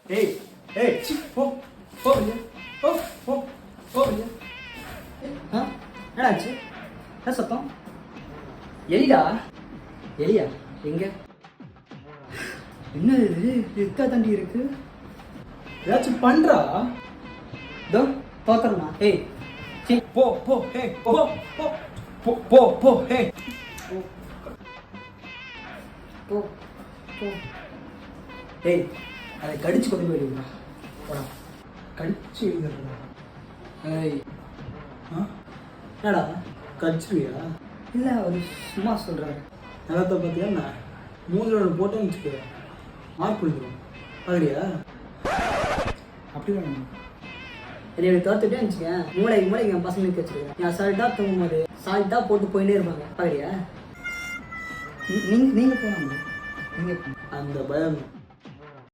ஏய் ஏய் போ போ ஐயா போ போ போ ஐயா. என்னடாச்சு? என்ன சத்தம்? எலிடா? எலியா? எங்க? என்ன இது இருக்கா தாண்டி இருக்கு? ஏதாச்சும் பண்றா. இதோ தோத்துறமா. ஏய் சீ போ போ ஏய் போ போ போ போ போ ஏய் போ போ. ஏய் அதை கடிச்சு கொண்டு போயிடுவா. போடா. கடிச்சு எழுதுறா. ஏய் ஆ என்னடா? கடிச்சிருவியா? இல்லை அவர் சும்மா சொல்கிறாரு. நிலத்தை பார்த்தியா நான் மூஞ்சோட போட்டேன்னு வச்சுக்கோ மார்க் பண்ணிடுவோம். பார்க்குறியா? அப்படி வேணும். என்னை தோத்துட்டே வச்சுக்கேன். மூளைக்கு என் பசங்களுக்கு வச்சுருக்கேன். என் அசால்ட்டாக தூங்கும்போது சால்ட்டாக போட்டு போயிட்டே இருப்பாங்க. பார்க்குறியா? நீங்கள் போகலாம். நீங்கள் அந்த பயம்